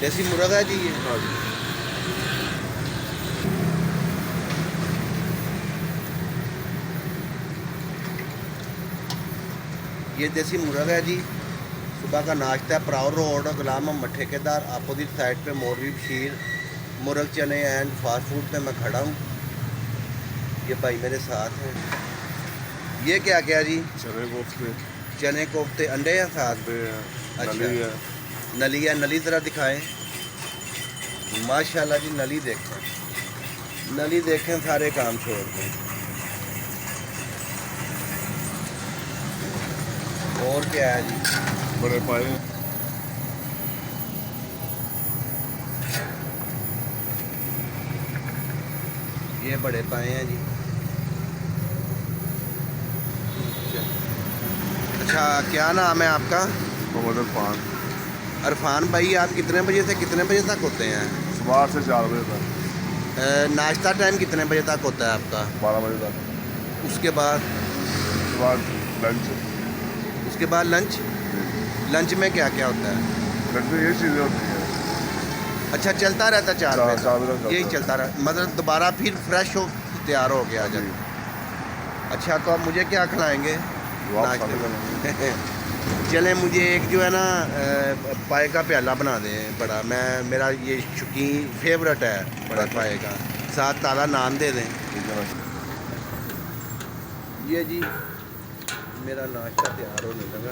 देसी मुर्गा है जी ये। हाँ जी। ये देसी मुर्गा है जी। सुबह का नाश्ता है। प्राउड रोड गुलाम मोहम्मद ठेकेदार अपोजिट साइड पे मौलवी बशीर मुर्ग चने एंड फास्ट फूड पे मैं खड़ा हूँ। ये भाई मेरे साथ हैं। ये क्या क्या जी? चने कोफ्ते। चने कोफ्ते अंडे या साथ? अच्छा। अच्छा, नली है। नली है। नली ज़रा दिखाएं। माशाल्लाह जी, नली देखें, नली देखें, सारे काम छोड़ दें। और क्या है जी? बड़े पाए। ये बड़े पाए हैं जी। अच्छा, क्या नाम है आपका? मोहम्मद इरफान। इरफान भाई, आप कितने बजे से कितने बजे तक होते हैं? सुबह से 4 बजे तक। नाश्ता टाइम कितने बजे तक होता है आपका? 12 बजे तक। उसके बाद? उसके बाद लंच। उसके बाद लंच? लंच में क्या क्या होता है? लंच में ये चीज़ें होती हैं। अच्छा, चलता रहता है 4 बजे 4 बजे तक? तक यही चलता रहा, मतलब दोबारा फिर फ्रेश हो तैयार हो गया जब। अच्छा, तो आप मुझे क्या खिलाएंगे नाश्ते में? चलें, मुझे एक जो है ना पाए का प्याला बना दें बड़ा। मेरा ये शौकीन फेवरेट है बड़ा पाए का। साथ ताला नान दे दें। ये जी मेरा नाश्ता तैयार होने लगा।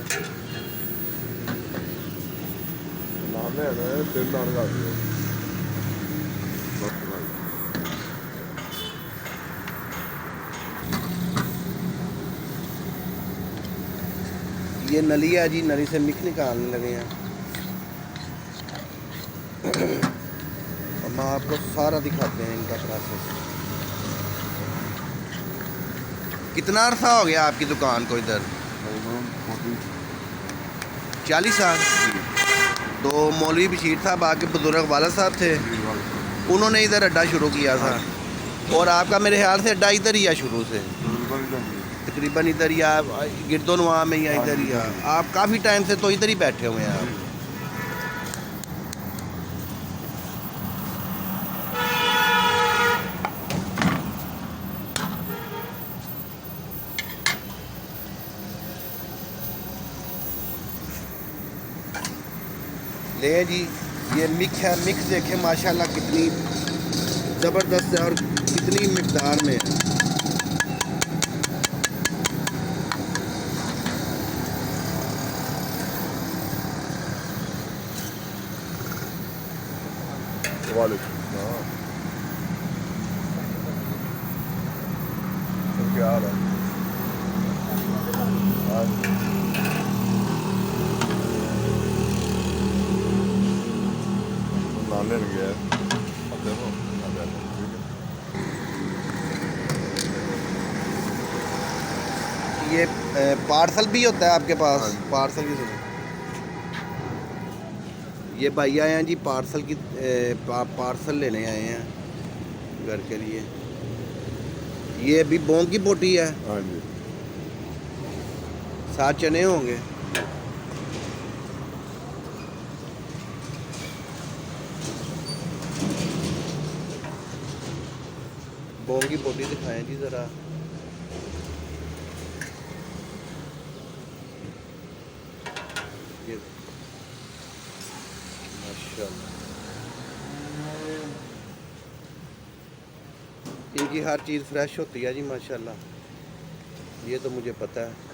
नान है 3 नान का। ये नली है जी, नली से मिक्स निकालने लगे हैं। हम आपको सारा दिखाते हैं इनका प्रोसेस। कितना अरसा हो गया आपकी दुकान को इधर? 40 साल। तो मौलवी बशीर साहब आपके बुजुर्ग वाला साहब थे, उन्होंने इधर अड्डा शुरू किया था। और आपका मेरे ख्याल से अड्डा इधर ही है शुरू से, तकरीबन इधर ही आप गिरदोनवा में या इधर ही आप काफ़ी टाइम से तो इधर ही बैठे हुए हैं आप। ले जी, ये मिक्स है। मिक्स देखें माशाल्लाह कितनी ज़बरदस्त है और कितनी मिकदार में है। क्या हाल है? नान ले गया है। अब देखो ये पार्सल भी होता है आपके पास? हाँ। पार्सल की सुनो। ये भाई आए हैं जी पार्सल की पार्सल लेने आए हैं घर के लिए। ये अभी बोंग की बोटी है। हाँ जी। साथ चने होंगे। बोंग की बोटी दिखाएं जी ज़रा। ये माशाल्लाह, इनकी हर चीज़ फ्रेश होती है जी माशाल्लाह, ये तो मुझे पता है।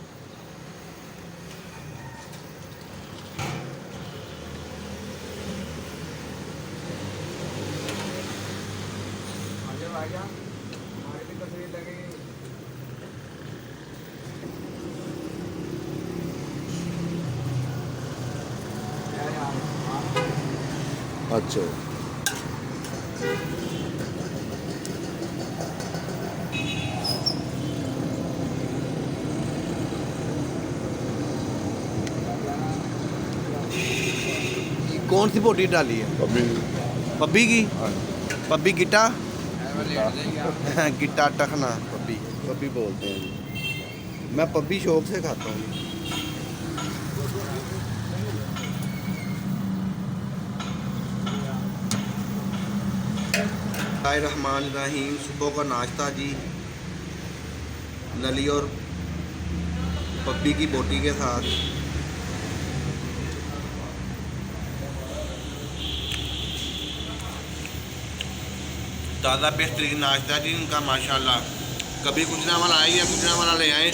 अच्छा। कौन सी बोटी डाली है? कभी पब्बी की? हाँ पब्बी गिट्टा गिट्टा टखना पब्बी पब्बी बोलते हैं जी। मैं पब्बी शौक से खाता हूँ। रहमान रहीम। सुबह का नाश्ता जी नली और पब्बी की बोटी के साथ। ताज़ा बेहतरीन नाश्ता जी इनका माशाल्लाह। कभी गुजरांवाला आए या गुजरांवाला ले आए।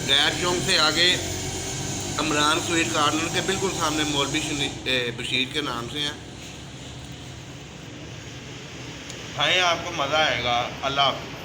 गैर चौक से आगे इमरान स्वीट कॉर्नर के बिल्कुल सामने मौलवी बशीर के नाम से हैं। खाएं, आपको मज़ा आएगा। अल्लाह हाफ़िज़।